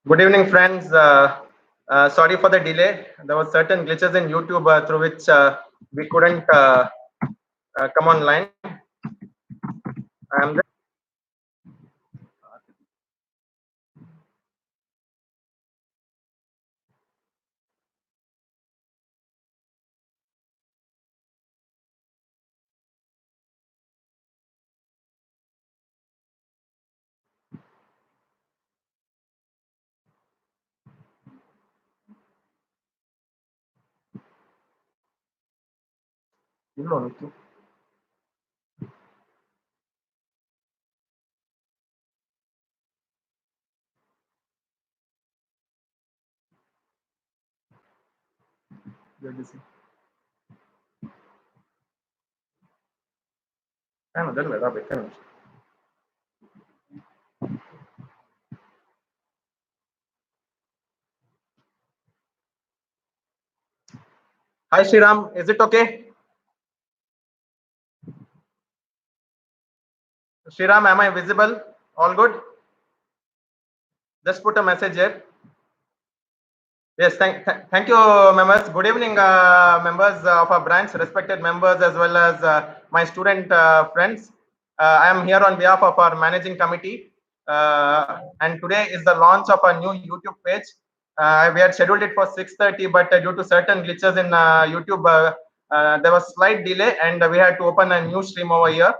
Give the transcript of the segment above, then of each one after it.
Good evening, friends. Sorry for the delay. There were certain glitches in YouTube through which we couldn't come online. I'm just, Hi, Shriram. Is it okay? Shriram, am I visible? All good? Just put a message here. Yes, thank you, members. Good evening, members of our branch, respected members, as well as my student friends. I am here on behalf of our managing committee, and today is the launch of a new YouTube page. We had scheduled it for 6:30, but due to certain glitches in YouTube, there was slight delay, and we had to open a new stream over here.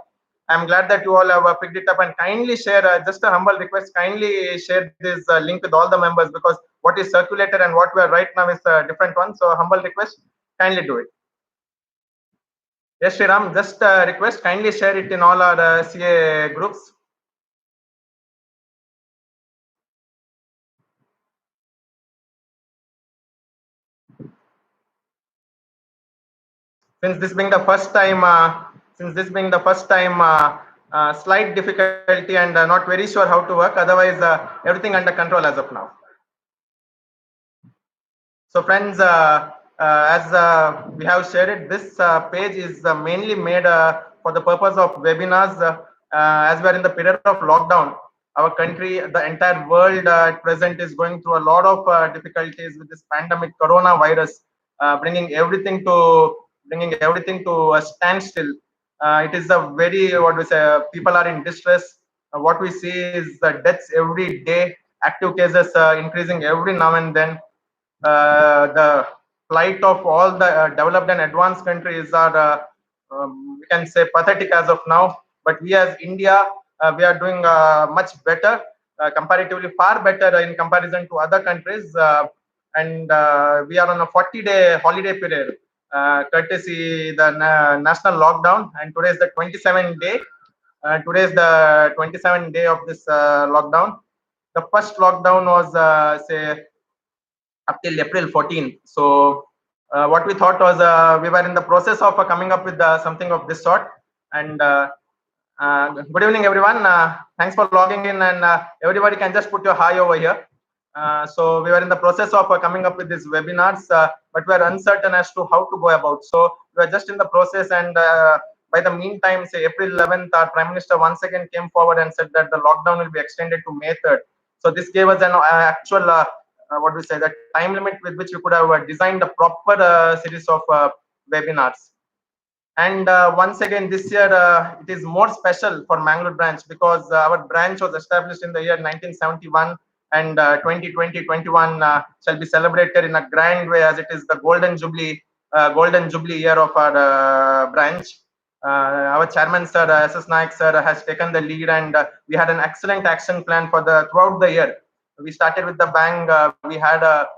I'm glad that you all have picked it up and kindly share. Just a humble request: kindly share this link with all the members, because what is circulated and what we are right now is a different one. So, humble request: kindly do it. Yes, Sriram. Just a request: kindly share it in all our CA groups. Since this being the first time, slight difficulty and not very sure how to work. Otherwise, everything under control as of now. So friends, as we have shared it, this page is mainly made for the purpose of webinars. As we are in the period of lockdown, our country, the entire world at present is going through a lot of difficulties with this pandemic coronavirus, bringing everything to a standstill. It is a very, what we say, people are in distress. What we see is deaths every day, active cases increasing every now and then. The plight of all the developed and advanced countries are, we can say, pathetic as of now. But we as India, we are doing much better, comparatively far better in comparison to other countries. And we are on a 40-day holiday period, courtesy the national lockdown. And today is the 27th day. Today is the 27th day of this lockdown. The first lockdown was, say, up till April 14th. So what we thought was, we were in the process of coming up with something of this sort. And good evening, everyone. Thanks for logging in, and everybody can just put your hi over here. So we were in the process of coming up with these webinars, but we are uncertain as to how to go about. So we are just in the process, and by the meantime, say April 11th, our Prime Minister once again came forward and said that the lockdown will be extended to May 3rd. So this gave us an actual, what we say, the time limit with which we could have designed a proper series of webinars. And once again, this year it is more special for Mangalore branch, because our branch was established in the year 1971, and 2020-21 shall be celebrated in a grand way, as it is the golden jubilee year of our branch. Our chairman, sir, SS Naik sir, has taken the lead, and we had an excellent action plan for the throughout the year. We started with the bang. We had a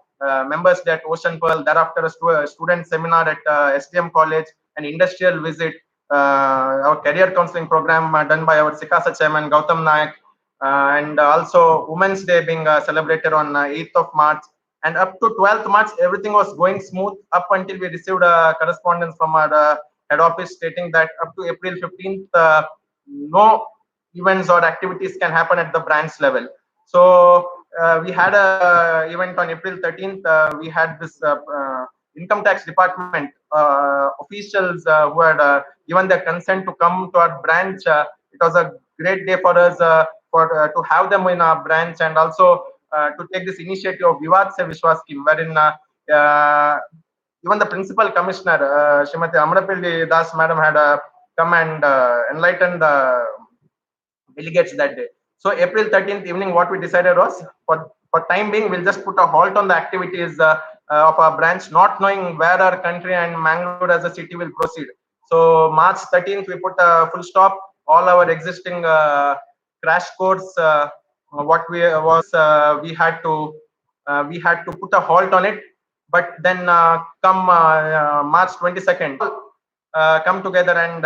members day at Ocean Pearl, thereafter a student seminar at STM College, an industrial visit, our career counseling program done by our Sikasa chairman Gautham Naik, and also Women's Day being celebrated on 8th of March. And up to 12th March, everything was going smooth up until we received a correspondence from our head office stating that up to April 15th, no events or activities can happen at the branch level. So we had a event on April 13th. We had this income tax department officials who had given their consent to come to our branch. It was a great day for us to have them in our branch, and also to take this initiative of Vivad Se Vishwas scheme, wherein even the principal commissioner, Srimati Amrapalli Das madam, had come and enlightened the delegates that day. So April 13th evening, what we decided was, for time being, we'll just put a halt on the activities of our branch, not knowing where our country and Mangalore as a city will proceed. So March 13th, we put a full stop. All our existing crash course, what we was we had to put a halt on it. But then come March 22nd, come together and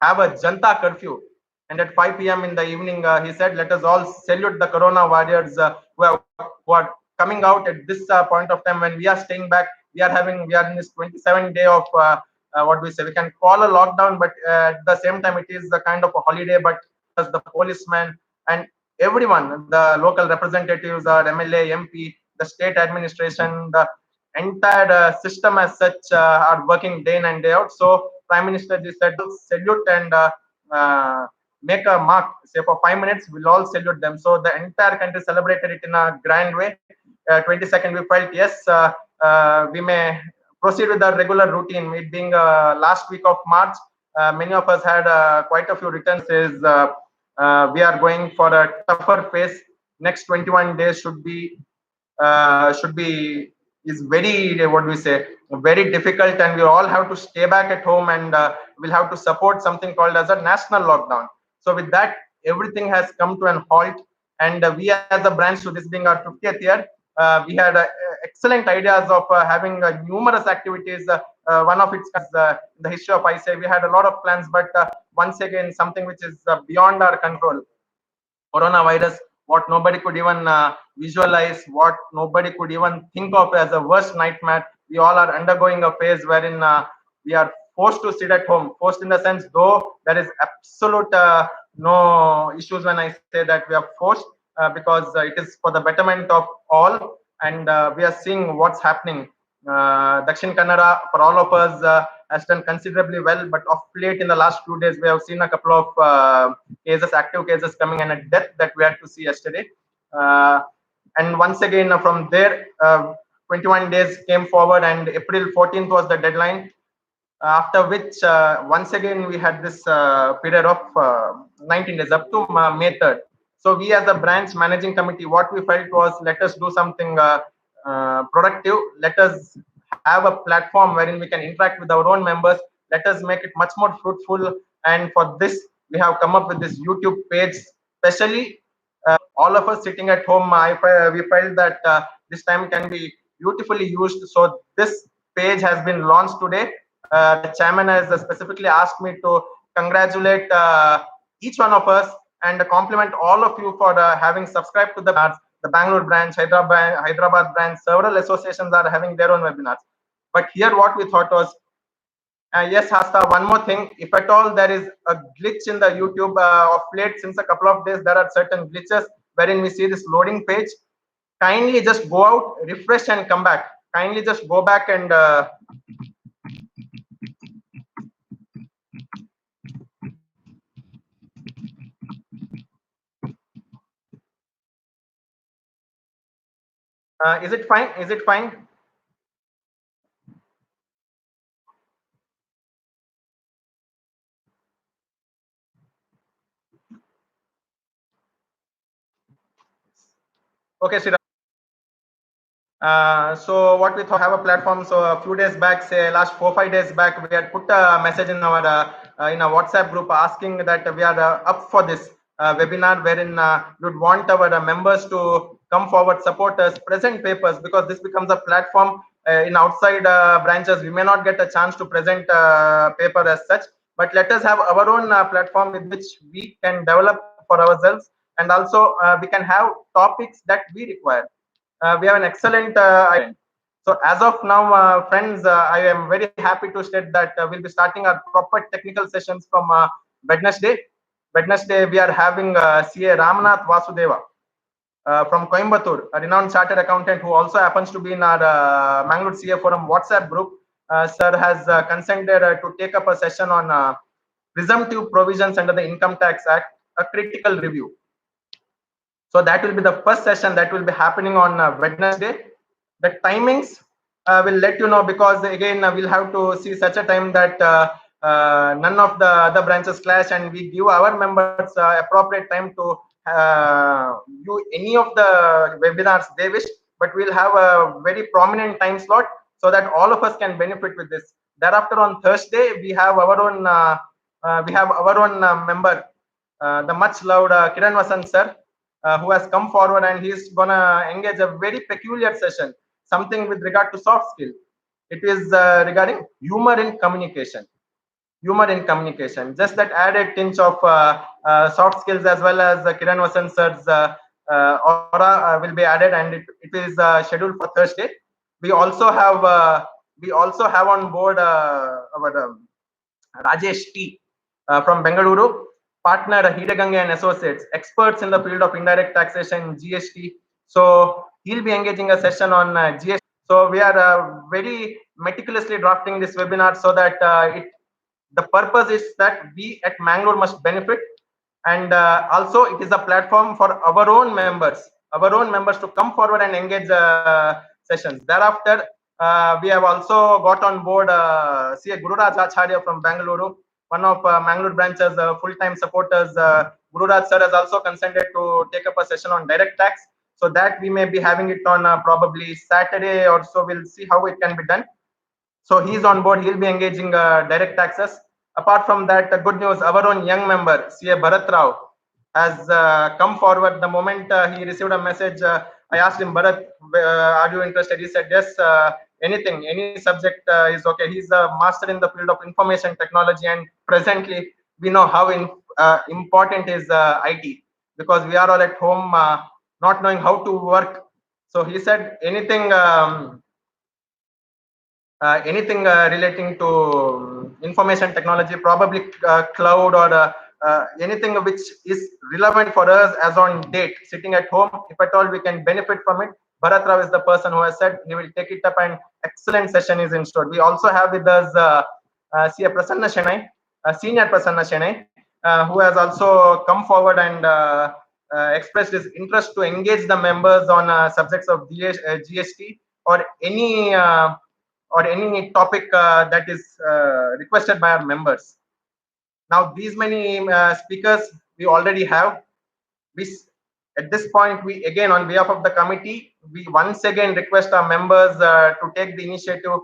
have a Janta curfew. And at 5 p.m. in the evening, he said, "Let us all salute the Corona warriors who are coming out at this point of time when we are staying back. We are in this 27 day of what we say. We can call a lockdown, but at the same time, it is a kind of a holiday. But as the policemen and everyone, the local representatives, our MLA, MP, the state administration, the entire system as such are working day in and day out. So Prime Minister just said, salute and make a mark, say for 5 minutes, we'll all salute them. So the entire country celebrated it in a grand way. 22nd, we felt, yes, we may proceed with our regular routine. It being last week of March, many of us had quite a few returns. We are going for a tougher phase. Next 21 days should be is very, what do we say, very difficult, and we all have to stay back at home, and we'll have to support something called as a national lockdown. So with that, everything has come to an halt, and we as a branch, so this being our 50th year, we had excellent ideas of having numerous activities. One of its the history of ICAI, we had a lot of plans, but once again, something which is beyond our control, coronavirus, what nobody could even visualize, what nobody could even think of as a worst nightmare. We all are undergoing a phase wherein we are forced to sit at home. Forced in the sense, though there is absolute no issues when I say that we are forced, because it is for the betterment of all, and we are seeing what's happening. Dakshin Kannada, for all of us, has done considerably well, but of late in the last 2 days, we have seen a couple of cases, active cases coming, and a death that we had to see yesterday. And once again, from there, 21 days came forward, and April 14th was the deadline. After which, once again, we had this period of 19 days up to May 3rd. So we as a branch managing committee, what we felt was, let us do something productive. Let us have a platform wherein we can interact with our own members. Let us make it much more fruitful. And for this, we have come up with this YouTube page, especially all of us sitting at home. We felt that this time can be beautifully used. So this page has been launched today. The chairman has specifically asked me to congratulate each one of us and compliment all of you for having subscribed to the Bangalore branch, Hyderabad branch. Several associations are having their own webinars. But here what we thought was, yes, Hasta, one more thing. If at all there is a glitch in the YouTube of late, since a couple of days, there are certain glitches wherein we see this loading page. Kindly just go out, refresh, and come back. Kindly just go back and is it fine? Is it fine? Okay, Sridhar. So what we thought, have a platform. So a few days back, say last 4-5 days back, we had put a message in a WhatsApp group asking that we are up for this webinar, wherein we would want our members to come forward, support us, present papers, because this becomes a platform. In outside branches, we may not get a chance to present paper as such, but let us have our own platform with which we can develop for ourselves, and also we can have topics that we require. We have an excellent idea. So as of now, friends, I am very happy to state that we'll be starting our proper technical sessions from Wednesday. Wednesday, we are having CA Ramnath Vasudeva from Coimbatore, a renowned chartered accountant who also happens to be in our Mangalore CA Forum WhatsApp group. Sir has consented to take up a session on presumptive provisions under the Income Tax Act, a critical review. So that will be the first session that will be happening on Wednesday. The timings will let you know, because again we'll have to see such a time that none of the other branches clash, and we give our members appropriate time to view any of the webinars they wish. But we'll have a very prominent time slot so that all of us can benefit with this. Thereafter, on Thursday, we have our own member, the much loved Kiran Vasan sir, who has come forward, and he's gonna engage a very peculiar session, something with regard to soft skill. It is regarding humor in communication. Humor in communication. Just that added tinge of soft skills, as well as Kiran Vasan sir's aura will be added, and it is scheduled for Thursday. We also have on board our Rajesh T from Bengaluru, partner Hidegange and Associates, experts in the field of indirect taxation, GST. So he'll be engaging a session on GST. So we are very meticulously drafting this webinar so that the purpose is that we at Mangalore must benefit, and also it is a platform for our own members to come forward and engage sessions. Thereafter, we have also got on board CA.Gautham Pai D from Bangalore, one of Mangalore branches full-time supporters. Gururaj sir has also consented to take up a session on direct tax, so that we may be having it on probably Saturday or so. We'll see how it can be done. So he's on board. He'll be engaging direct taxes. Apart from that, good news, our own young member, CA Bharat Rao, has come forward. The moment he received a message, I asked him, Bharat, are you interested? He said, yes, anything, any subject is okay. He's a master in the field of information technology, and presently we know how important is IT, because we are all at home not knowing how to work. So he said anything relating to information technology, probably cloud, or anything which is relevant for us as on date, sitting at home, if at all we can benefit from it. Bharat Rao is the person who has said he will take it up, and excellent session is installed. We also have with us CA Prasanna Shenai, senior Prasanna Shenai, who has also come forward and expressed his interest to engage the members on subjects of GST, or any topic that is requested by our members. Now, these many speakers we already have. At this point, we again, on behalf of the committee, we once again request our members to take the initiative,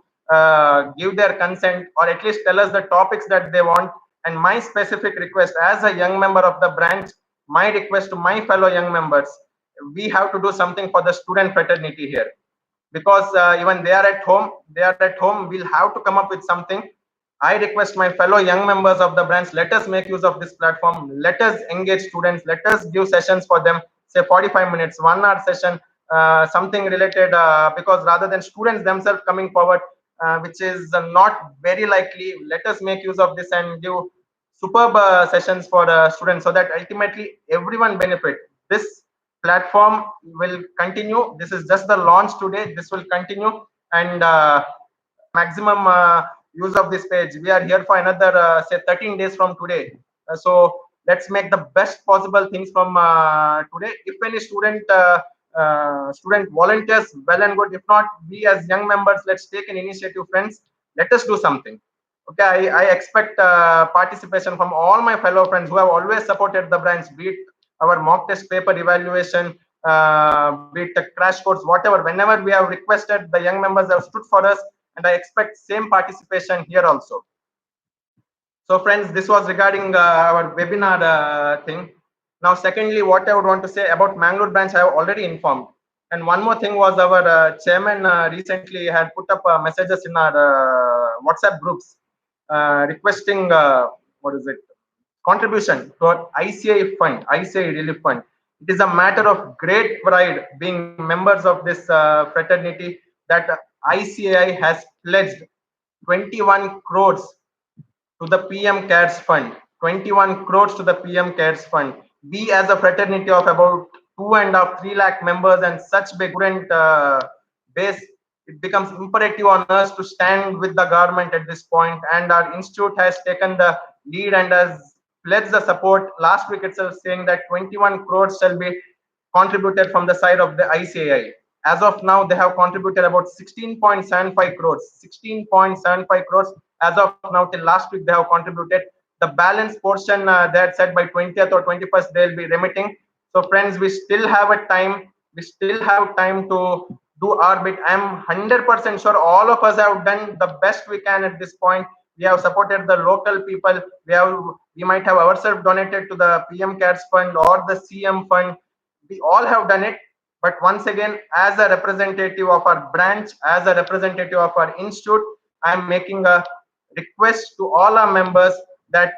give their consent, or at least tell us the topics that they want. And my specific request as a young member of the branch, my request to my fellow young members, we have to do something for the student fraternity here, because even they are at home, we'll have to come up with something. I request my fellow young members of the branch, let us make use of this platform, let us engage students, let us give sessions for them, say 45 minutes, 1 hour session, something related, because rather than students themselves coming forward, which is not very likely, let us make use of this and give superb sessions for students, so that ultimately everyone benefit. This platform will continue. This is just the launch today. This will continue, and maximum use of this page. We are here for another say 13 days from today. So let's make the best possible things from today. If any student volunteers, well and good. If not, we as young members, let's take an initiative, friends. Let us do something. Okay, I expect participation from all my fellow friends who have always supported the branch, be it our mock test paper evaluation, be it the crash course, whatever. Whenever we have requested, the young members have stood for us, and I expect same participation here also. So friends, this was regarding our webinar thing. Now, secondly, what I would want to say about Mangalore branch, I have already informed. And one more thing was our chairman recently had put up messages in our WhatsApp groups requesting what is it, contribution to our ICAI fund, ICAI relief fund. It is a matter of great pride, being members of this fraternity, that ICAI has pledged 21 crores to the PM Cares Fund. 21 crores to the PM Cares Fund. We, as a fraternity of about 2.5 3 lakh members and such big student base, it becomes imperative on us to stand with the government at this point. And our institute has taken the lead and has pledged the support last week itself, saying that 21 crores shall be contributed from the side of the ICAI. As of now, they have contributed about 16.75 crores. 16.75 crores as of now. Till last week, they have contributed. The balance portion they had said by 20th or 21st they'll be remitting. So friends, we still have a time. We still have time to do our bit. I'm 100% sure all of us have done the best we can at this point. We have supported the local people. We might have ourselves donated to the PM Cares Fund or the CM Fund. We all have done it. But once again, as a representative of our branch, as a representative of our institute, I'm making a request to all our members that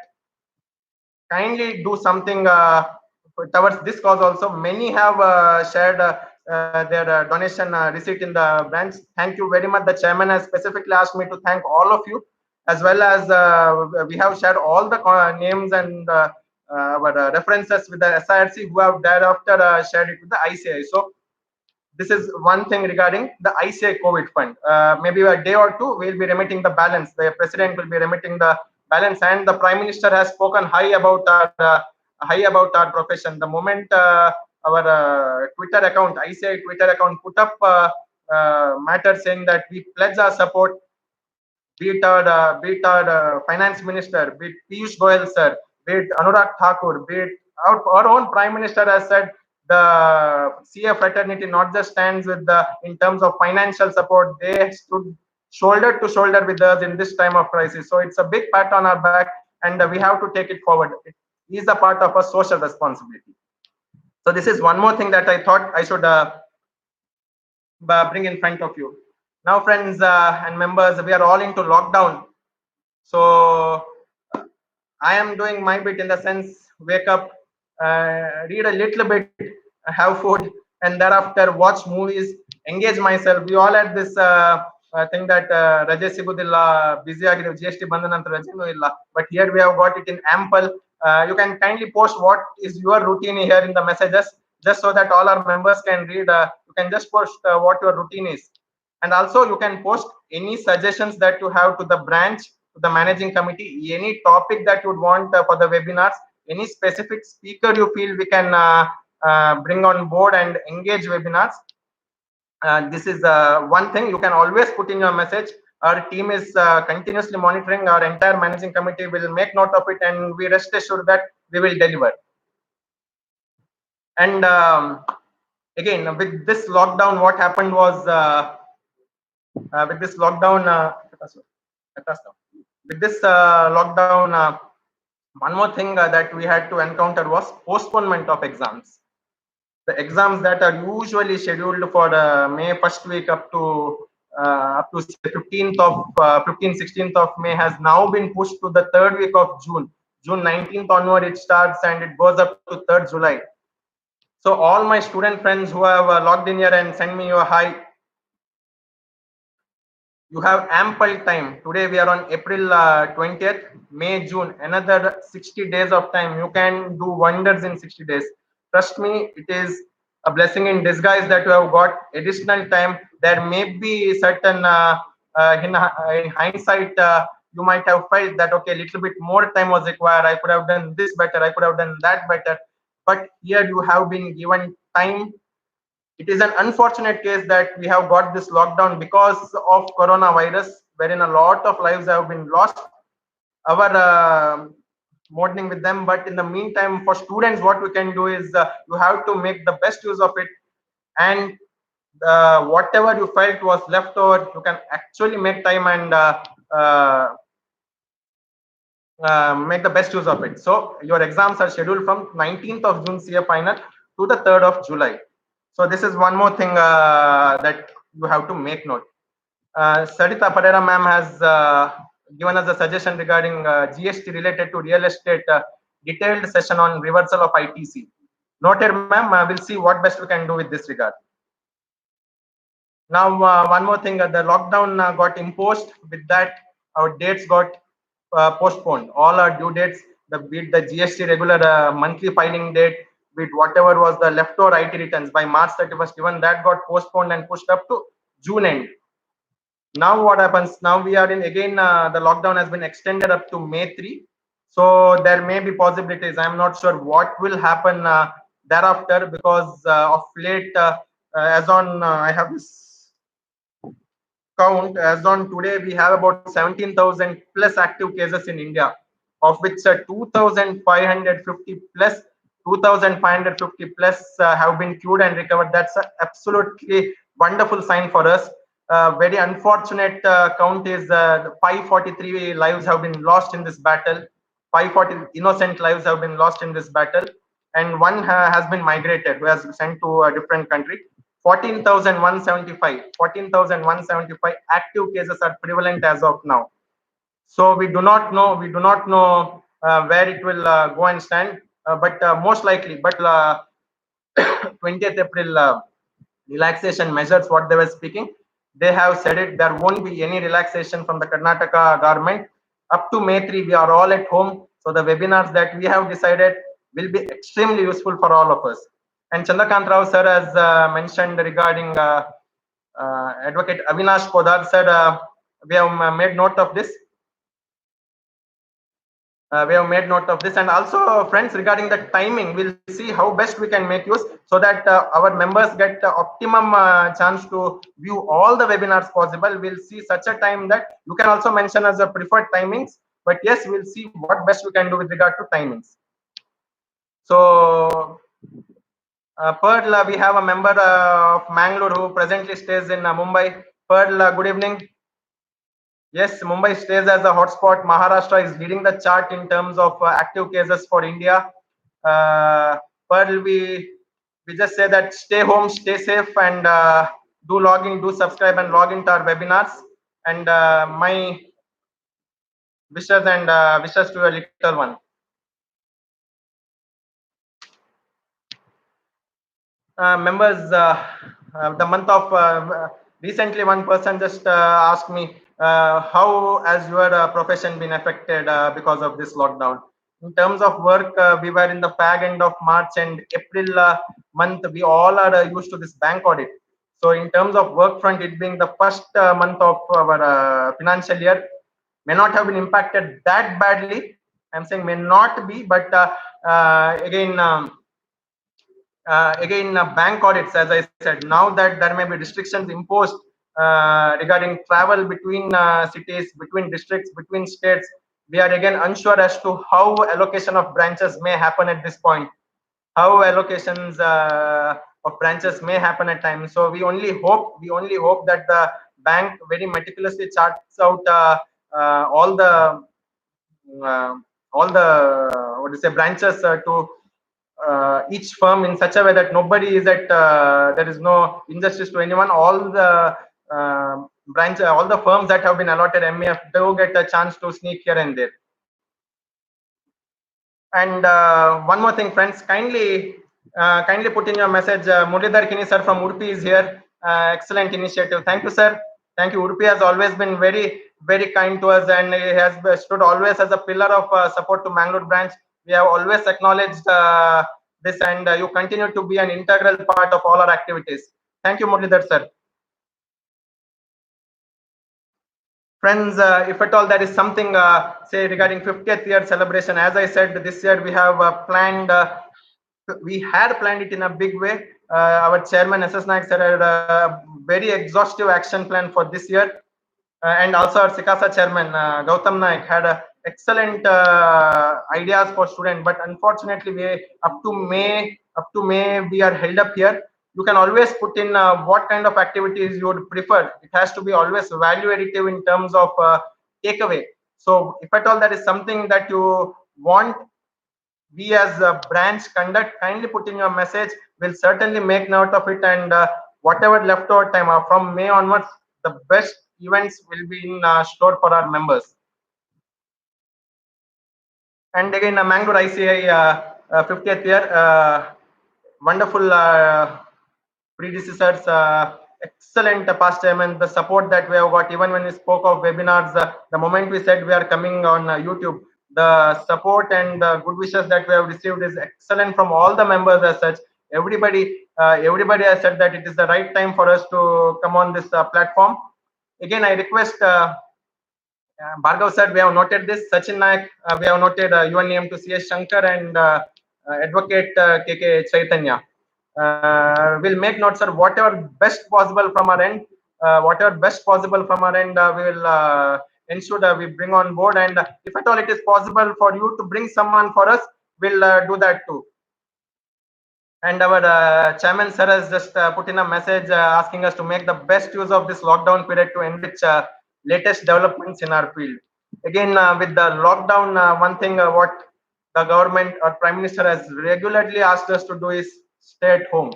kindly do something towards this cause also. Many have shared their donation receipt in the branch. Thank you very much. The chairman has specifically asked me to thank all of you, as well as we have shared all the names and our references with the SIRC, who have thereafter shared it with the ICI. So this is one thing regarding the ICI COVID fund. Maybe a day or two, we'll be remitting the balance. The president will be remitting the balance, and the prime minister has spoken high about our profession. The moment our Twitter account, ICI Twitter account, put up matter saying that we pledge our support, be it our finance minister, be it Piyush Goyal sir, be it Anurag Thakur, be it our own prime minister has said the CA fraternity not just stands with the in terms of financial support, they stood shoulder to shoulder with us in this time of crisis. So it's a big pat on our back, and we have to take it forward. It is a part of a social responsibility. So this is one more thing that I thought I should bring in front of you. Now, friends and members, we are all into lockdown. So I am doing my bit in the sense, wake up, read a little bit, have food, and thereafter watch movies, engage myself. We all had this thing that Raja Sibudilla busy agri GST Bandananta Rajanu illa. But here we have got it in ample. You can kindly post what is your routine here in the messages, just so that all our members can read. You can just post what your routine is. And also you can post any suggestions that you have to the branch, to the managing committee, any topic that you would want for the webinars, any specific speaker you feel we can bring on board and engage webinars. This is one thing you can always put in your message. Our team is continuously monitoring. Our entire managing committee will make note of it, and we rest assured that we will deliver. And again, with this lockdown, what happened was with this lockdown, one more thing that we had to encounter was postponement of exams. The exams that are usually scheduled for May first week up to 15th, 16th of May has now been pushed to the third week of June. June 19th onward it starts and it goes up to 3rd July. So all my student friends who have logged in here and send me your hi, you have ample time. Today we are on April 20th, May, June, another 60 days of time. You can do wonders in 60 days. Trust me, it is a blessing in disguise that you have got additional time. There may be certain, in hindsight, you might have felt that, okay, a little bit more time was required. I could have done this better. I could have done that better. But here you have been given time. It is an unfortunate case that we have got this lockdown because of coronavirus, wherein a lot of lives have been lost. Our mourning with them, but in the meantime, for students, what we can do is you have to make the best use of it, and whatever you felt was left over, you can actually make time and make the best use of it. So your exams are scheduled from 19th of June CA final to the 3rd of July. So this is one more thing that you have to make note. Sarita Pereira ma'am has given us a suggestion regarding GST related to real estate, detailed session on reversal of ITC. Noted, ma'am. We'll see what best we can do with this regard. Now, one more thing, the lockdown got imposed. With that, our dates got postponed. All our due dates, be it the GST regular monthly filing date, be it whatever was the leftover IT returns by March 31st, even that got postponed and pushed up to June end. Now what happens? Now we are in again, the lockdown has been extended up to May 3. So there may be possibilities. I'm not sure what will happen thereafter, because of late, as on I have this count, as on today, we have about 17,000 plus active cases in India, of which 2,550 plus 2,550 plus have been cured and recovered. That's a absolutely wonderful sign for us. Very unfortunate count is 543 lives have been lost in this battle. 540 innocent lives have been lost in this battle, and one has been migrated, who has sent to a different country. 14,175 active cases are prevalent as of now. So we do not know where it will go and stand, but most likely, but 20th April relaxation measures, what they were speaking, they have said it, there won't be any relaxation from the Karnataka government. Up to May 3, we are all at home. So the webinars that we have decided will be extremely useful for all of us. And Chandrakant Rao sir has mentioned regarding Advocate Avinash Podar said, we have made note of this. And also, friends, regarding the timing, we'll see how best we can make use, so that our members get optimum chance to view all the webinars possible. We'll see such a time that you can also mention as a preferred timings, but yes, we'll see what best we can do with regard to timings. So Pearl, we have a member of Mangaluru who presently stays in Mumbai. Pearl, good evening. Yes, Mumbai stays as a hotspot. Maharashtra is leading the chart in terms of active cases for India. Pearl, we just say that stay home, stay safe, and do log in, do subscribe, and log into our webinars. And my wishes and wishes to a little one. Members, the month of recently, one person just asked me, how has your profession been affected because of this lockdown? In terms of work, we were in the fag end of March and April month. We all are used to this bank audit. So in terms of work front, it being the first month of our financial year, may not have been impacted that badly. I'm saying may not be, but again. Bank audits, as I said, now that there may be restrictions imposed regarding travel between cities, between districts, between states, we are again unsure as to how allocation of branches may happen at this point, how allocations of branches may happen at times. So we only hope that the bank very meticulously charts out all the uh, what do you say branches to each firm in such a way that nobody is at there is no injustice to anyone. All the all the firms that have been allotted MEF do get a chance to sneak here and there. And one more thing, friends, kindly put in your message. Muralidhar Kini sir from Udupi is here. Excellent initiative. Thank you, sir. Thank you. Udupi has always been very kind to us, and he has stood always as a pillar of support to Mangalore branch. We have always acknowledged this, and you continue to be an integral part of all our activities. Thank you, Muralidhar sir. Friends, if at all there is something, say regarding 50th year celebration, as I said, this year we have planned. We had planned it in a big way. Our chairman SS Naik said had a very exhaustive action plan for this year, and also our Sikasa chairman Gautham Naik had excellent ideas for students. But unfortunately, we up to May we are held up here. You can always put in what kind of activities you would prefer. It has to be always value additive in terms of takeaway. So if at all there is something that you want we as a branch conduct, kindly put in your message. We'll certainly make note of it, and whatever leftover time from May onwards, the best events will be in store for our members. And again, Mangaluru ICAI 50th year, wonderful predecessors, excellent past chairman, the support that we have got, even when we spoke of webinars, the moment we said we are coming on YouTube, the support and the good wishes that we have received is excellent from all the members as such. Everybody has said that it is the right time for us to come on this platform. Again, I request Bhargav said we have noted this. Sachin Naik, we have noted your name to CS Shankar and Advocate KK Chaitanya. Will make notes, sir, whatever best possible from our end, whatever best possible from our end, we will ensure that we bring on board. And if at all it is possible for you to bring someone for us, we'll do that too. And our chairman sir has just put in a message asking us to make the best use of this lockdown period to enrich latest developments in our field. Again, with the lockdown, one thing what the government or prime minister has regularly asked us to do is stay at home.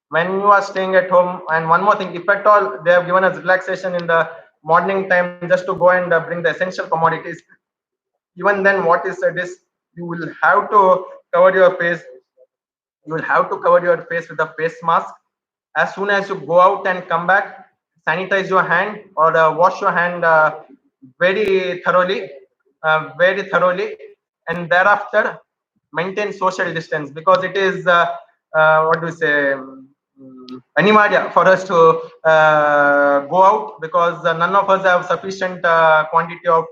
When you are staying at home, and one more thing, if at all they have given us relaxation in the morning time just to go and bring the essential commodities, even then what is said is you will have to cover your face, you will have to cover your face with a face mask. As soon as you go out and come back, sanitize your hand or wash your hand very thoroughly, and thereafter maintain social distance, because it is what do we say, animaria for us to go out, because none of us have sufficient quantity of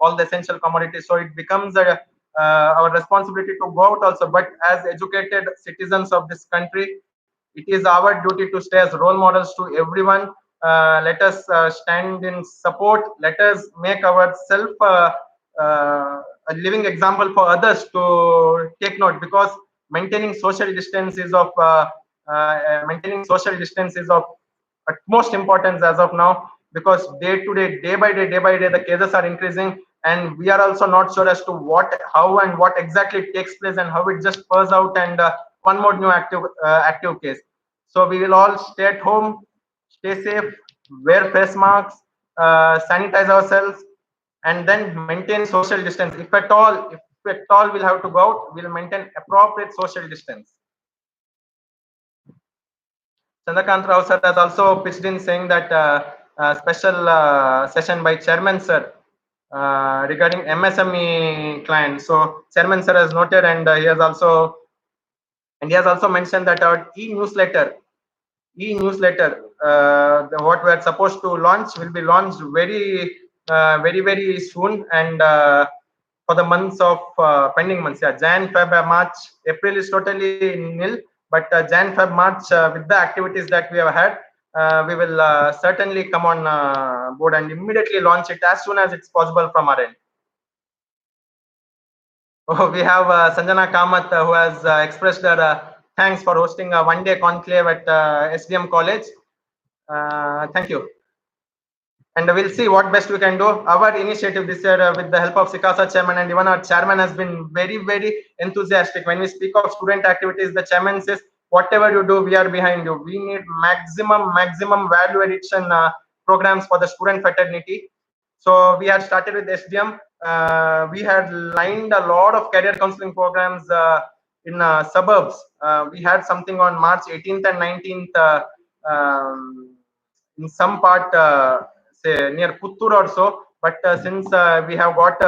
all the essential commodities, so it becomes our responsibility to go out also. But as educated citizens of this country, it is our duty to stay as role models to everyone. Let us stand in support. Let us make ourselves a living example for others to take note, because maintaining social distance is of utmost importance as of now, because day to day, day by day, the cases are increasing, and we are also not sure as to what, how, and what exactly takes place, and how it just spurs out, and one more new active case. So we will all stay at home, stay safe, wear face masks, sanitize ourselves, and then maintain social distance. If at all we'll have to go out, we'll maintain appropriate social distance. Chandrakant Rao sir has also pitched in saying that special session by Chairman sir regarding MSME clients. So Chairman sir has noted, and he has also mentioned that our e-newsletter, what we are supposed to launch, will be launched very soon, and for the months of pending months, yeah, Jan, Feb, March, April is totally nil, but Jan, Feb, March, with the activities that we have had, we will certainly come on board and immediately launch it as soon as it's possible from our end. Oh, we have Sanjana Kamath, who has expressed her thanks for hosting a one-day conclave at SDM College. Thank you. And we'll see what best we can do. Our initiative this year, with the help of Sikasa chairman, and even our chairman has been very enthusiastic. When we speak of student activities, the chairman says, whatever you do, we are behind you. We need maximum value addition programs for the student fraternity. So we had started with SDM. We had lined a lot of career counseling programs in suburbs. We had something on March 18th and 19th in some part, say near Puttur or so. But since we have got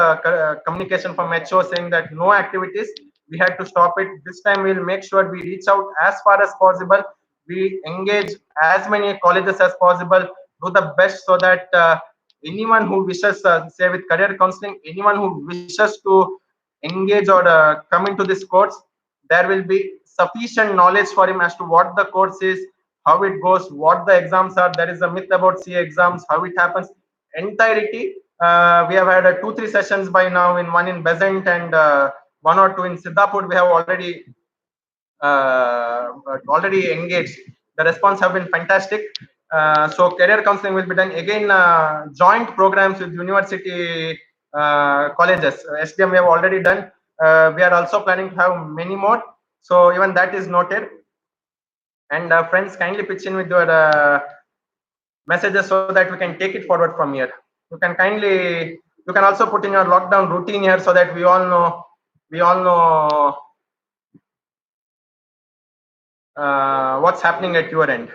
communication from HO saying that no activities, we had to stop it. This time we'll make sure we reach out as far as possible. We engage as many colleges as possible, do the best, so that anyone who wishes, say with career counseling, anyone who wishes to engage or come into this course, there will be sufficient knowledge for him as to what the course is, how it goes, what the exams are. There is a myth about CA exams, how it happens. Entirety. We have had 2-3 sessions by now, in one in Besant and one or two in Siddhapur. We have already engaged. The response have been fantastic. So career counseling will be done again. Joint programs with university colleges. SDM we have already done. We are also planning to have many more. So even that is noted. And friends, kindly pitch in with your messages so that we can take it forward from here. You can also put in your lockdown routine here, so that we all know what's happening at your end.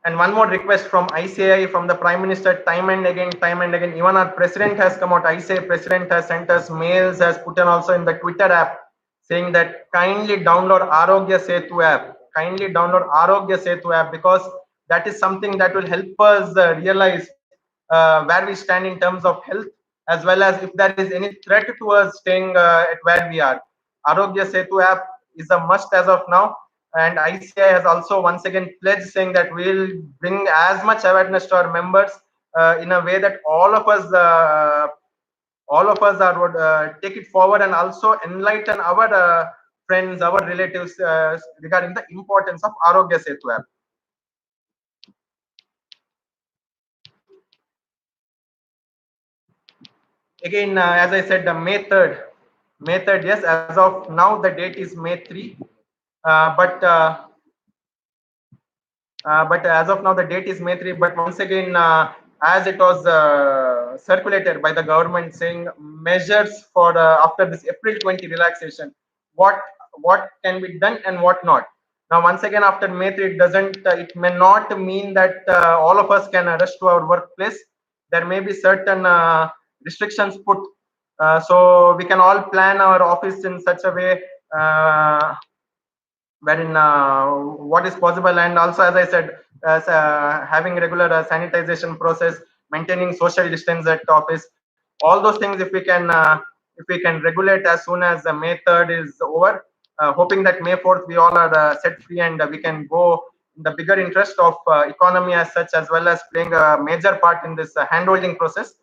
And one more request from ICAI, from the Prime Minister, time and again. Even our President has come out. ICAI President has sent us mails, has put in also in the Twitter app, saying that kindly download Arogya Setu app. Because that is something that will help us realize where we stand in terms of health, as well as if there is any threat to us staying at where we are. Arogya Setu app is a must as of now, and ICI has also once again pledged saying that we'll bring as much awareness to our members in a way that all of us are would take it forward and also enlighten our friends, our relatives regarding the importance of Arogya Setu app. Again, as I said, May 3rd, yes, as of now, the date is May 3, uh, but uh, but as of now, the date is May 3. But once again, as it was circulated by the government saying measures for after this April 20 relaxation, what what can be done and what not. Now, once again, after May 3, it may not mean that all of us can rush to our workplace. There may be certain restrictions put, so we can all plan our office in such a way. Wherein what is possible, and also as I said, as having regular sanitization process, maintaining social distance at office, all those things if we can regulate as soon as May 3rd is over, hoping that May 4th we all are set free and we can go in the bigger interest of economy as such, as well as playing a major part in this handholding process.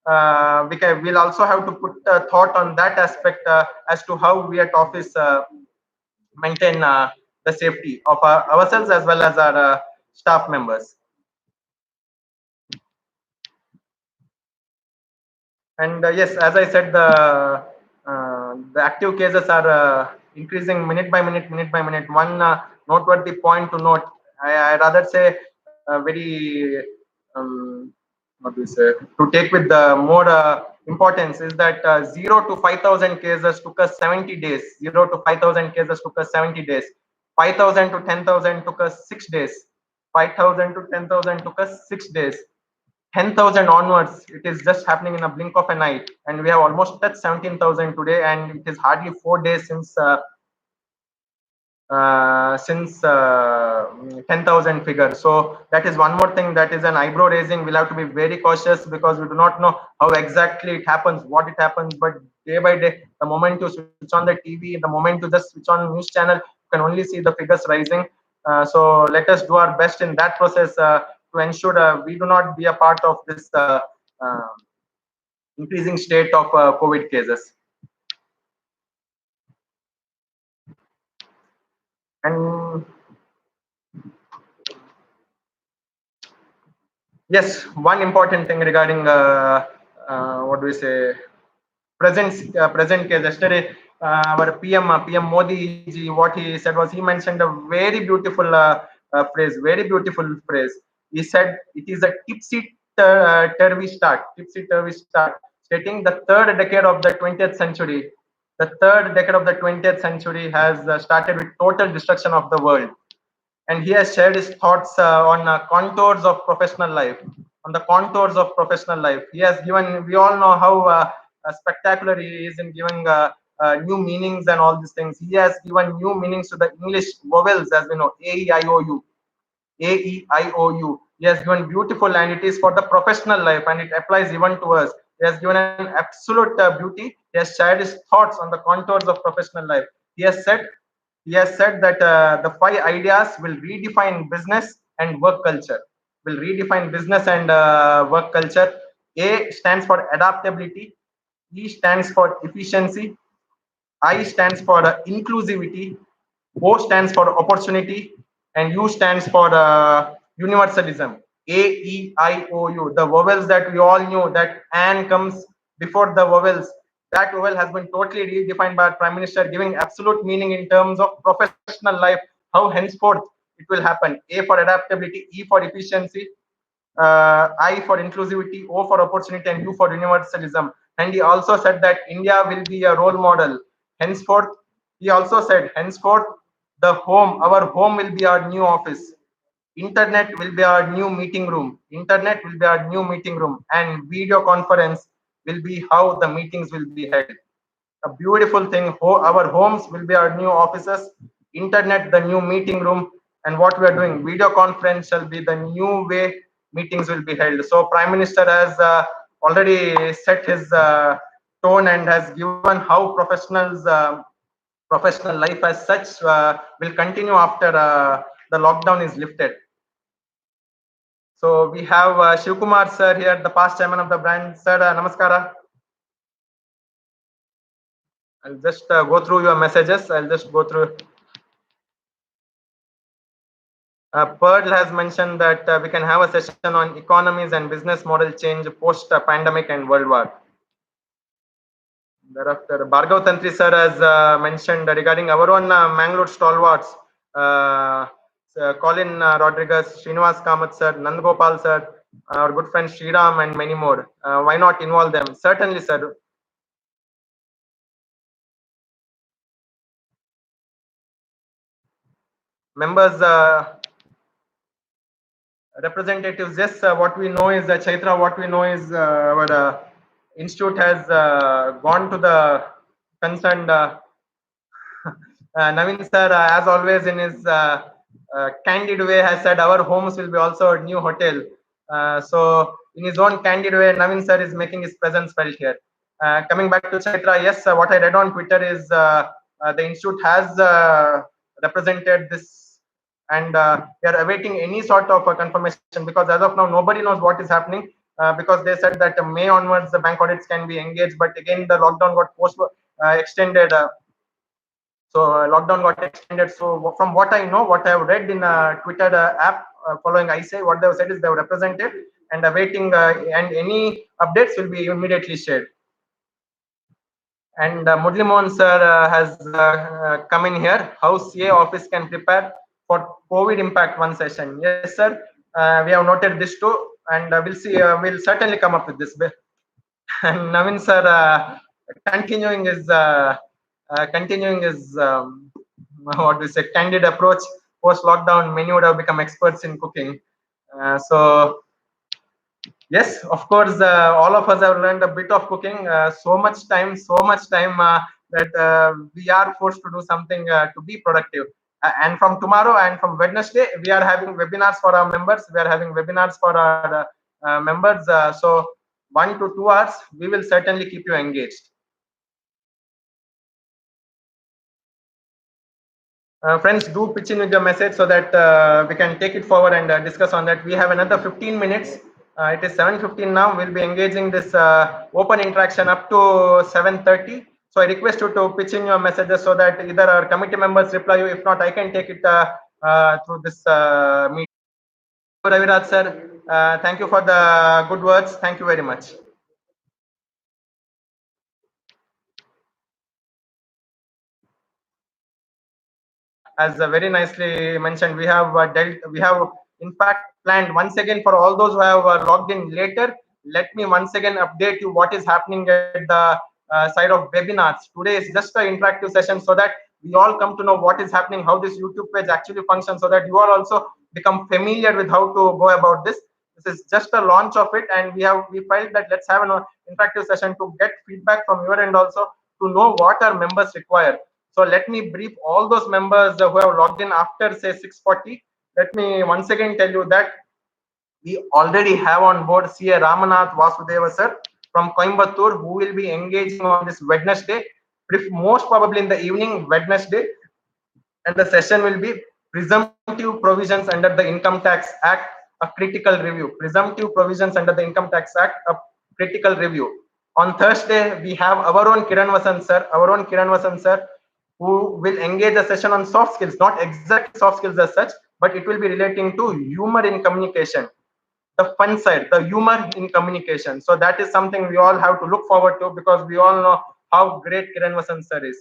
We'll also have to put thought on that aspect as to how we at office maintain the safety of ourselves as well as our staff members. And yes, as I said, the active cases are increasing minute by minute. One noteworthy point to note, I rather say very um, what do we say, to take with the more importance is that 0 to 5,000 cases took us 70 days. 0 to 5,000 cases took us 70 days. 5,000 to 10,000 took us 6 days. 5,000 to 10,000 took us 6 days. 10,000 onwards, it is just happening in a blink of an eye, and we have almost touched 17,000 today, and it is hardly 4 days since 10,000 figure. So that is one more thing that is an eyebrow raising. We'll have to be very cautious because we do not know how exactly it happens, what it happens. But day by day, the moment you switch on the TV, the moment you just switch on news channel, you can only see the figures rising. So let us do our best in that process to ensure we do not be a part of this uh, increasing state of COVID cases. And yes, one important thing regarding what do we say, present case. Yesterday, our PM Modi ji, what he said was he mentioned a very beautiful phrase, very beautiful phrase. He said it is a tipsy turvy start, stating the third decade of the 20th century. The third decade of the 20th century has started with total destruction of the world, and he has shared his thoughts on contours of professional life. On the contours of professional life, he has given. We all know how spectacular he is in giving new meanings and all these things. He has given new meanings to the English vowels, as we know, A E I O U. A E I O U. He has given beautiful, and it is for the professional life, and it applies even to us. He has given an absolute beauty. He has shared his thoughts on the contours of professional life. He has said he has said that the five ideas will redefine business and work culture. Will redefine business and work culture. A stands for adaptability. E stands for efficiency. I stands for inclusivity. O stands for opportunity, and U stands for universalism. A, E, I, O, U. The vowels that we all knew that "and" comes before the vowels. That vowel has been totally redefined by our Prime Minister, giving absolute meaning in terms of professional life, how henceforth it will happen. A for adaptability, E for efficiency, I for inclusivity, O for opportunity, and U for universalism. And he also said that India will be a role model. Henceforth, he also said, henceforth, our home will be our new office. Internet will be our new meeting room. Internet will be our new meeting room. And video conference will be how the meetings will be held. A beautiful thing. Our homes will be our new offices, internet the new meeting room, and what we are doing, video conference shall be the new way meetings will be held. So Prime Minister has already set his tone and has given how professional life as such will continue after the lockdown is lifted. So we have Shivkumar sir here, the past chairman of the brand. Sir, namaskara. I'll just go through your messages. I'll just go through. Pearl has mentioned that we can have a session on economies and business model change post pandemic and world war. Thereafter, Bhargav Tantri sir has mentioned regarding our own Mangalore stalwarts, Colin Rodriguez, Srinivas Kamath sir, Nandgopal sir, our good friend Sriram, and many more. Why not involve them? Certainly, sir. Members, representatives, yes, what we know is Chaitra, what we know is our institute has gone to the concerned Naveen sir, as always, in his candid way, has said our homes will be also a new hotel. So, in his own candid way, Naveen sir is making his presence felt here. Coming back to Chaitra, yes, what I read on Twitter is the institute has represented this, and they are awaiting any sort of confirmation, because as of now, nobody knows what is happening. Because they said that May onwards the bank audits can be engaged, but again the lockdown got extended. So lockdown got extended. So from what I know, what I have read in a Twitter app following ICAI, what they have said is they have represented and awaiting, and any updates will be immediately shared. And Murli Mohan sir has come in here. How CA office can prepare for COVID impact one session? Yes, sir. We have noted this too, and we'll see. We'll certainly come up with this. And Navin sir continuing his what we say, candid approach. Post lockdown, many would have become experts in cooking. So yes, of course, all of us have learned a bit of cooking. So much time that we are forced to do something to be productive. And from tomorrow and from Wednesday, we are having webinars for our members. We are having webinars for our members. So 1 to 2 hours, we will certainly keep you engaged. Friends, do pitch in with your message so that we can take it forward and discuss on that. We have another 15 minutes. It is 7:15 now. We'll be engaging this open interaction up to 7:30. So I request you to pitch in your messages so that either our committee members reply you. If not, I can take it through this meeting. Raviraj sir, thank you for the good words. Thank you very much. As very nicely mentioned, we have in fact planned once again for all those who have logged in later. Let me once again update you what is happening at the side of webinars. Today is just an interactive session so that we all come to know what is happening, how this YouTube page actually functions, so that you all also become familiar with how to go about this. This is just a launch of it, and we felt that let's have an interactive session to get feedback from your end also, to know what our members require. So let me brief all those members who have logged in after say 6:40. Let me once again tell you that we already have on board CA Ramanath Vasudeva sir from Coimbatore, who will be engaging on this Wednesday, most probably in the evening Wednesday, and the session will be presumptive provisions under the Income Tax Act, a critical review. Presumptive provisions under the Income Tax Act, a critical review. On Thursday, we have our own Kiran Vasan sir, who will engage a session on soft skills, not exact soft skills as such, but it will be relating to humor in communication, the fun side, the humor in communication. So that is something we all have to look forward to, because we all know how great Kiran Vasan sir is.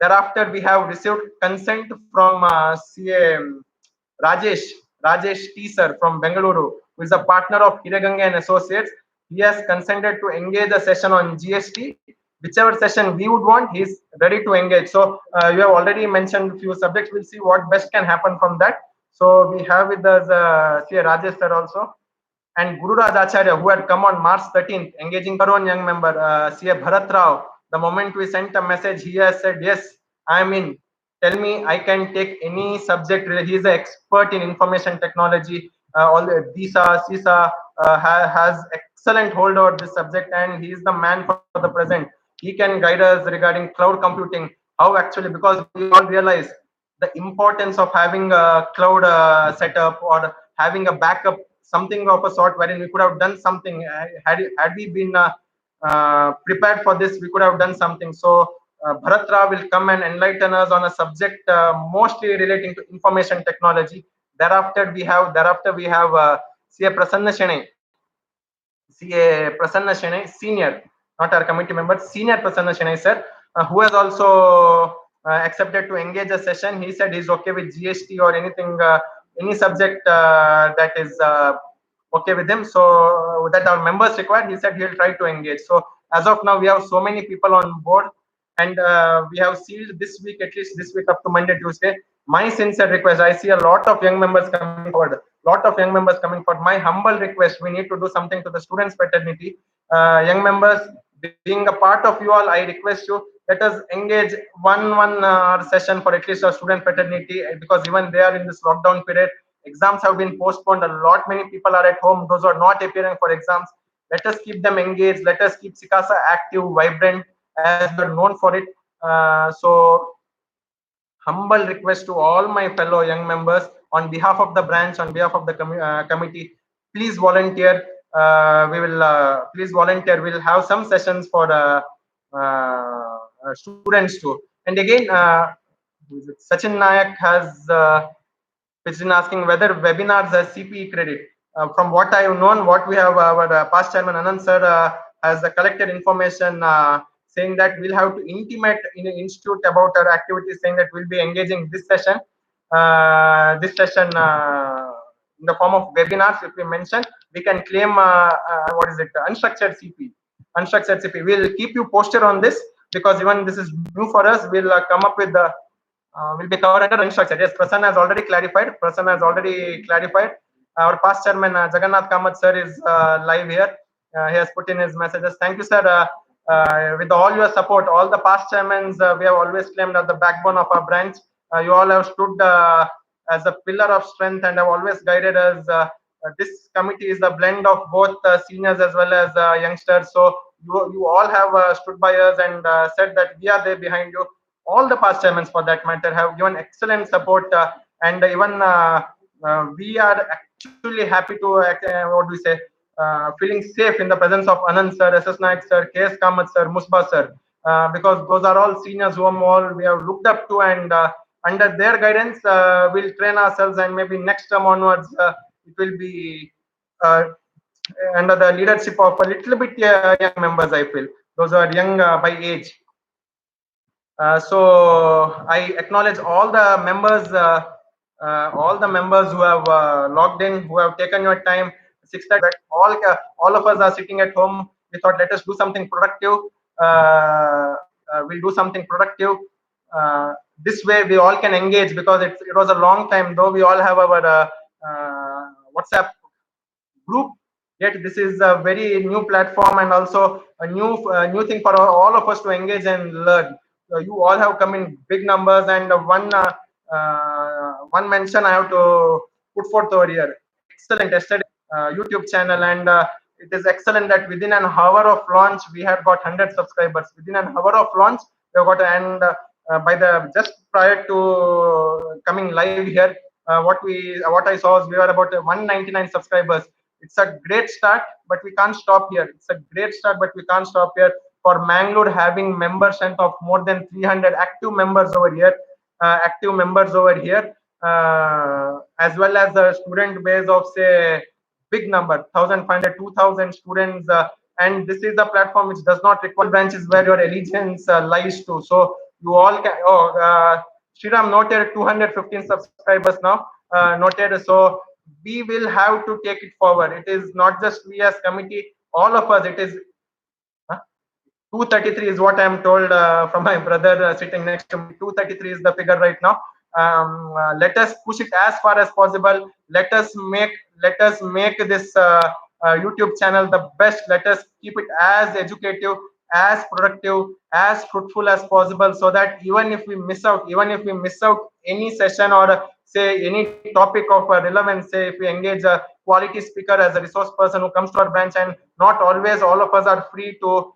Thereafter, we have received consent from CA Rajesh, Rajesh T sir from Bengaluru, who is a partner of Hiraganga and Associates. He has consented to engage a session on GST. Whichever session we would want, he is ready to engage. So you have already mentioned a few subjects. We'll see what best can happen from that. So we have with us CA Rajesh sir also, and Guru Raj Acharya, who had come on March 13th, engaging our own young member, CA Bharat Rao. The moment we sent a message, he has said, yes, I'm in. Tell me, I can take any subject. He is an expert in information technology. All the DISA, CISA, has excellent hold over this subject, and he is the man for the present. He can guide us regarding cloud computing, how actually, because we all realize the importance of having a cloud setup or having a backup, something of a sort wherein we could have done something. Had we been prepared for this, we could have done something. So Bharatra will come and enlighten us on a subject mostly relating to information technology. Thereafter we have CA Prasanna Shene, CA Prasanna Shene, senior, not our committee member, senior Prasanna Shene sir, who has also accepted to engage a session. He said he's okay with GST or anything, any subject that is okay with him. So that our members required, he said he'll try to engage. So as of now, we have so many people on board, and we have sealed this week, at least this week up to Monday, Tuesday. My sincere request, I see a lot of young members coming forward, lot of young members coming forward. My humble request, we need to do something to the students fraternity. Young members, being a part of you all, I request you, let us engage one session for at least our student fraternity, because even they are in this lockdown period. Exams have been postponed a lot. Many people are at home, those who are not appearing for exams. Let us keep them engaged. Let us keep Sikasa active, vibrant, as we are known for it. So humble request to all my fellow young members, on behalf of the branch, on behalf of the committee, please volunteer. We will please volunteer. We'll have some sessions for students too. And again, who is it? Sachin Nayak has been asking whether webinars has CPE credit. From what I have known, what we have, our past chairman Anand sir has collected information saying that we'll have to intimate in an institute about our activities, saying that we'll be engaging this session in the form of webinars. If we mention, we can claim what is it, unstructured CP, unstructured CP. We'll keep you posted on this, because even this is new for us. We'll come up with the will be covered under unstructured. Yes, Prasanna has already clarified. Prasanna has already clarified. Our past chairman Jagannath Kamath sir is live here. He has put in his messages. Thank you, sir. With all your support, all the past chairmen, we have always claimed as the backbone of our branch. You all have stood as a pillar of strength and have always guided us. This committee is a blend of both seniors as well as youngsters. So you all have stood by us and said that we are there behind you. All the past chairmen, for that matter, have given excellent support, and even we are actually happy to what do we say, feeling safe in the presence of Anand sir, SS Naik sir, KS Kamath sir, Musba sir, because those are all seniors whom all we have looked up to, and under their guidance, we'll train ourselves, and maybe next term onwards, it will be under the leadership of a little bit young members. I feel those are young by age. So I acknowledge all the members who have logged in, who have taken your time. 6:30. That all of us are sitting at home. We thought, let us do something productive. We'll do something productive. This way, we all can engage, because it was a long time. Though we all have our WhatsApp group, yet this is a very new platform, and also a new thing for all of us to engage and learn. So you all have come in big numbers, and one mention I have to put forth over here. Excellent yesterday YouTube channel, and it is excellent that within an hour of launch we have got 100 subscribers. Within an hour of launch we have got, and by the just prior to coming live here, what I saw is we were about 199 subscribers. It's a great start, but we can't stop here. It's a great start, but we can't stop here. For Mangalore having member strength of more than 300 active members over here, as well as a student base of, say, big number, 1,500, 2,000 students, and this is a platform which does not require branches where your allegiance lies to. So you all can. Shriram noted 215 subscribers now. Noted. So we will have to take it forward. It is not just we as committee, all of us. It is 233 is what I am told from my brother sitting next to me. 233 is the figure right now. Let us push it as far as possible. Let us make this YouTube channel the best. Let us keep it as educative, as productive, as fruitful as possible, so that even if we miss out any session or say any topic of relevance, say if we engage a quality speaker as a resource person who comes to our branch, and not always all of us are free to,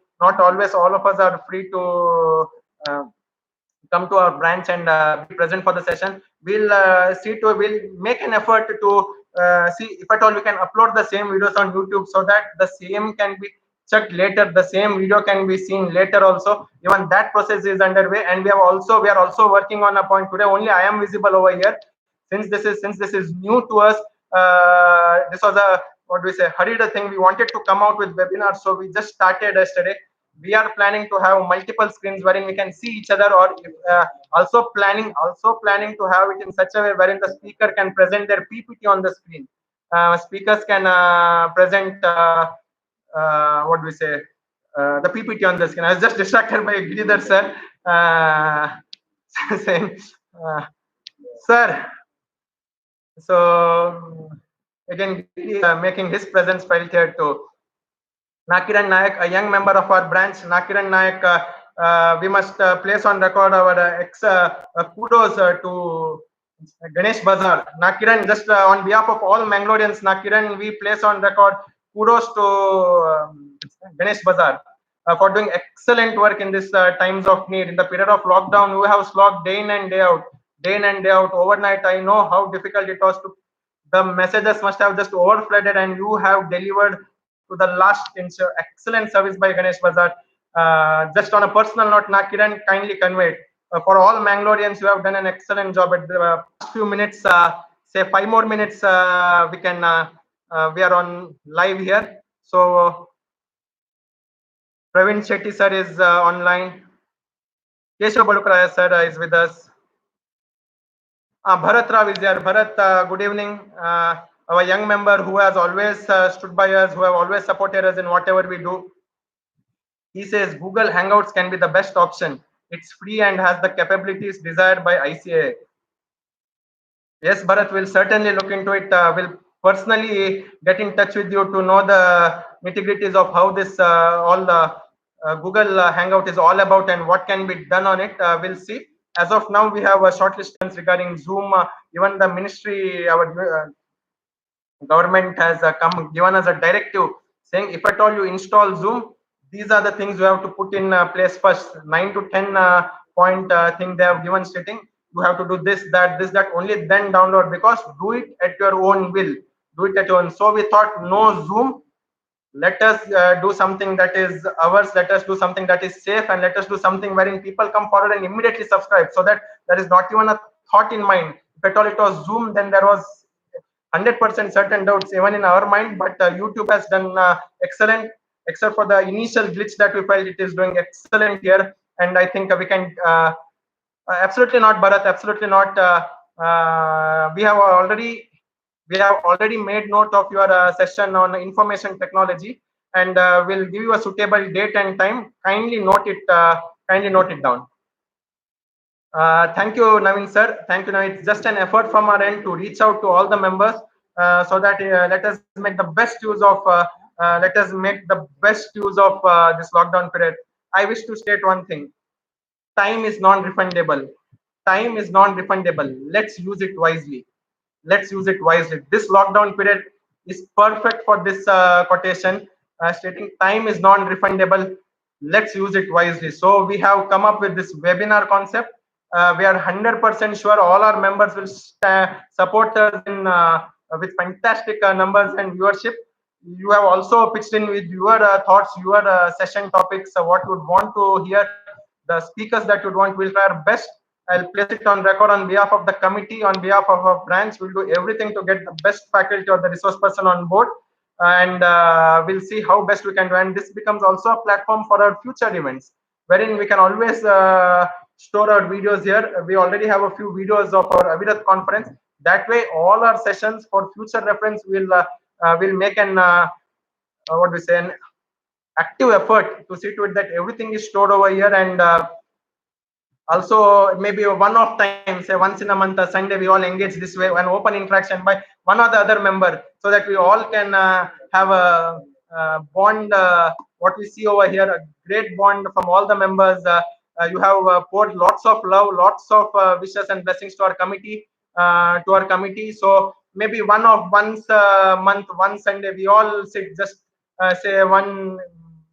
uh, come to our branch and be present for the session. We'll make an effort to see if at all we can upload the same videos on YouTube, so that the same can be checked later, the same video can be seen later also. Even that process is underway, and we are also working on a point. Today only I am visible over here, since this is new to us. This was a, what do we say, hurried thing. We wanted to come out with webinars, so we just started yesterday. We are planning to have multiple screens wherein we can see each other, or also planning to have it in such a way wherein the speaker can present their PPT on the screen. Speakers can present, what do we say, the PPT on the screen. I was just distracted by Giridhar sir, saying, sir. So again, making his presence felt here too. Nakiran Nayak, a young member of our branch. Nakiran Nayak, we must place on record our kudos to Ganesh Bazar. Nakiran, just on behalf of all Mangaloreans, Nakiran, we place on record kudos to Ganesh Bazar for doing excellent work in this times of need. In the period of lockdown, you have slogged day in and day out, overnight. I know how difficult it was to. The messages must have just overflooded, and you have delivered to the last inch. Excellent service by Ganesh Bazar. Just on a personal note, Nakiran, kindly conveyed. For all Mangaloreans, you have done an excellent job. At the past few minutes, say 5 more minutes, we are on live here. So Praveen Shetty sir is online. Keshav Badukraya sir is with us. Bharat Rao is here. Bharat, good evening. Our young member who has always stood by us, who have always supported us in whatever we do. He says Google Hangouts can be the best option. It's free and has the capabilities desired by ICAI. Yes, Bharat, will certainly look into it. We'll personally get in touch with you to know the nitty-gritties of how this all the Google Hangout is all about and what can be done on it. We'll see. As of now, we have a shortlist regarding Zoom. Even the ministry, our government has given us a directive saying if at all you install Zoom, these are the things you have to put in place first. 9 to 10 point thing they have given, stating you have to do this, that, only then download, because do it at your own will, do it at your own. So we thought, no Zoom, let us do something that is ours, let us do something that is safe, and let us do something wherein people come forward and immediately subscribe, so that there is not even a thought in mind. If at all it was Zoom, then there was 100% certain doubts even in our mind. But YouTube has done excellent, except for the initial glitch that we felt. It is doing excellent here, and I think we can absolutely not, Bharat, absolutely not. We have already made note of your session on information technology, and we'll give you a suitable date and time. Kindly note it down. Thank you, Naveen sir. Thank you. Now it's just an effort from our end to reach out to all the members, so that let us make the best use of this lockdown period. I wish to state one thing: time is non-refundable. Time is non-refundable. Let's use it wisely. Let's use it wisely. This lockdown period is perfect for this quotation, stating time is non-refundable. Let's use it wisely. So we have come up with this webinar concept. We are 100% sure all our members will support us in with fantastic numbers and viewership. You have also pitched in with your thoughts, your session topics, what you would want to hear, the speakers that you would want. We'll try our best. I'll place it on record on behalf of the committee, on behalf of our branch. We'll do everything to get the best faculty or the resource person on board, and we'll see how best we can do. And this becomes also a platform for our future events, wherein we can always store our videos here. We already have a few videos of our Avirat conference. That way, all our sessions for future reference will make an what we say, an active effort to see to it that everything is stored over here. And also maybe a one-off time, say once in a month, a Sunday, we all engage this way, an open interaction by one or the other member, so that we all can have a bond. What we see over here, a great bond from all the members. You have poured lots of love, lots of wishes and blessings to our committee. to our committee. So maybe once month, one Sunday, we all sit, just say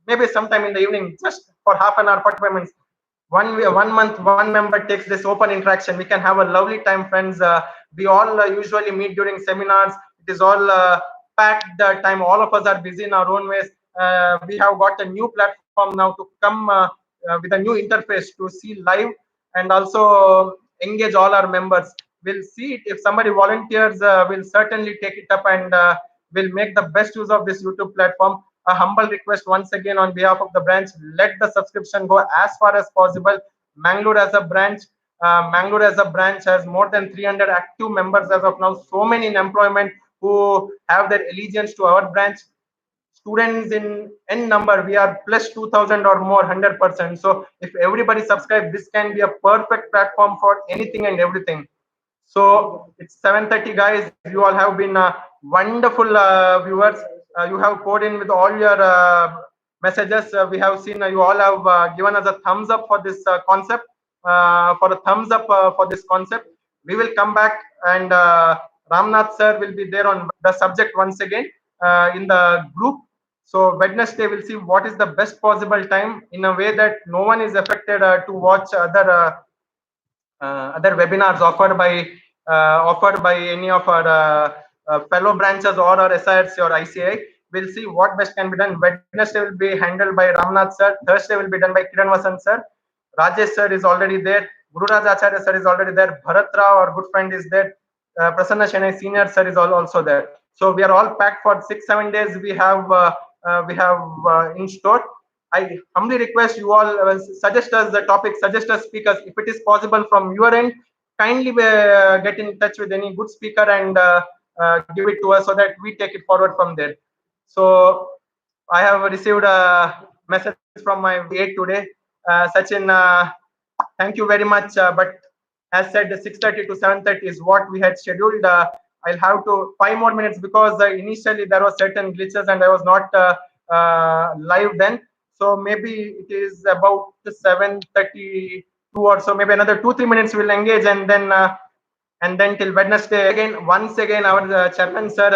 maybe sometime in the evening, just for half an hour, 45 minutes. One month, one member takes this open interaction. We can have a lovely time, friends. We all usually meet during seminars. It is all packed time. All of us are busy in our own ways. We have got a new platform now to come with a new interface to see live and also engage all our members. We'll see it. If somebody volunteers, we'll certainly take it up and we'll make the best use of this YouTube platform. A humble request once again on behalf of the branch, let the subscription go as far as possible. Mangalore as a branch has more than 300 active members as of now, so many in employment who have their allegiance to our branch. Students in n number, we are plus 2000 or more, 100%. So if everybody subscribe, this can be a perfect platform for anything and everything. So it's 7:30, guys. You all have been wonderful viewers. You have poured in with all your messages. We have seen you all have given us a thumbs up for this concept. For a thumbs up for this concept, we will come back and Ramnath sir will be there on the subject once again in the group. So Wednesday we'll see what is the best possible time in a way that no one is affected to watch other webinars offered by any of our fellow branches or our SIRC or ICI. We'll see what best can be done. Wednesday will be handled by Ramnath sir. Thursday will be done by Kiran Vasant sir. Rajesh sir is already there. Gururaj Acharya sir is already there. Bharat Rao, our good friend, is there. Prasanna Shenai senior sir is also there. So we are all packed for 6-7 days. We have in store. I humbly request you all suggest us the topic, suggest us speakers. If it is possible from your end, kindly get in touch with any good speaker and give it to us so that we take it forward from there. So I have received a message from my aide today. Sachin, thank you very much. But as said, 6:30 to 7:30 is what we had scheduled. I'll have to 5 more minutes because initially there was certain glitches and I was not live then. So maybe it is about 7:32 or so. Maybe another 2-3 minutes we'll engage and then till Wednesday again. Once again, our chairman sir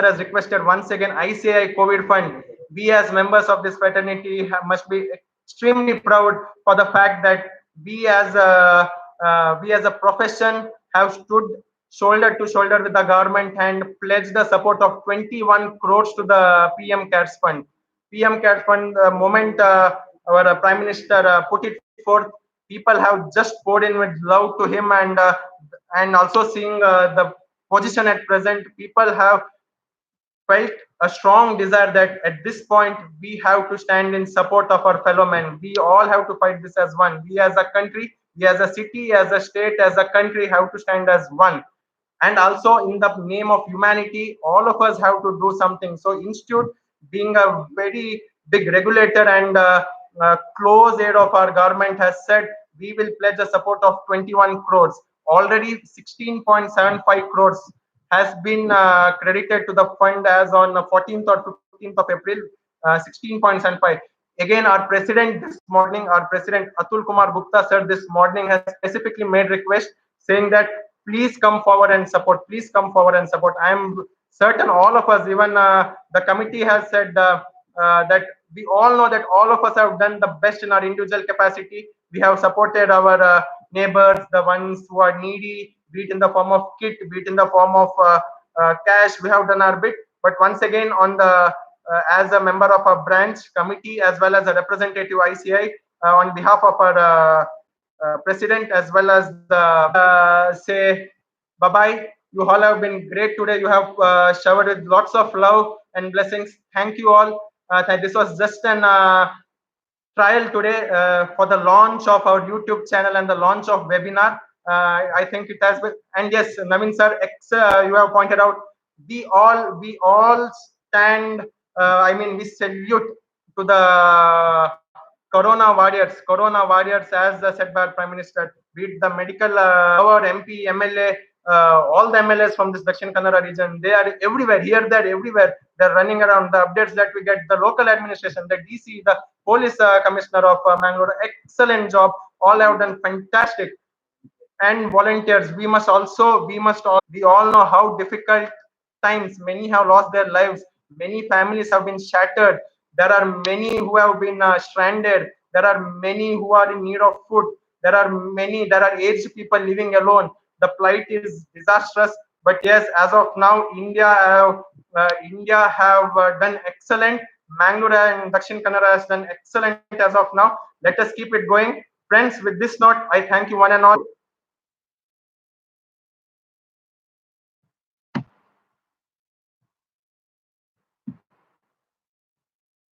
has requested once again ICAI COVID fund. We as members of this fraternity must be extremely proud for the fact that we as a profession have stood shoulder to shoulder with the government and pledged the support of 21 crores to the PM CARES fund. PM CARES fund, the moment our Prime Minister put it forth, people have just poured in with love to him and also seeing the position at present, people have felt a strong desire that at this point we have to stand in support of our fellow men. We all have to fight this as one. We as a country, we as a city, as a state, as a country have to stand as one. And also in the name of humanity, all of us have to do something. So Institute, being a very big regulator and close aid of our government, has said we will pledge a support of 21 crores. Already 16.75 crores has been credited to the fund as on 14th or 15th of April, 16.75. Again, our president this morning, our president Atul Kumar Gupta sir this morning has specifically made request saying that please come forward and support. Please come forward and support. I am certain all of us, even the committee has said that we all know that all of us have done the best in our individual capacity. We have supported our neighbors, the ones who are needy, be it in the form of kit, be it in the form of cash. We have done our bit. But once again, on the as a member of a branch committee as well as a representative ICI, on behalf of our president as well as the say bye bye. You all have been great today. You have showered with lots of love and blessings. Thank you all. This was just an trial today for the launch of our YouTube channel and the launch of webinar. I think it has been, and yes, Naveen sir, you have pointed out, we all stand. I mean, we salute to the Corona warriors, as said by our Prime Minister. Be it the medical, our MP, MLA, all the MLAs from this Dakshin Kannada region, they are everywhere, here, there, everywhere. They're running around. The updates that we get, the local administration, the DC, the police commissioner of Mangaluru, excellent job. All have done fantastic. and volunteers. We all know how difficult times many have lost their lives, many families have been shattered, there are many who have been stranded, there are many who are in need of food, there are aged people living alone. The plight is disastrous, but yes, as of now, India have done excellent. Mangalore and Dakshin Kannada has done excellent as of now. Let us keep it going. Friends, with this note, I thank you one and all.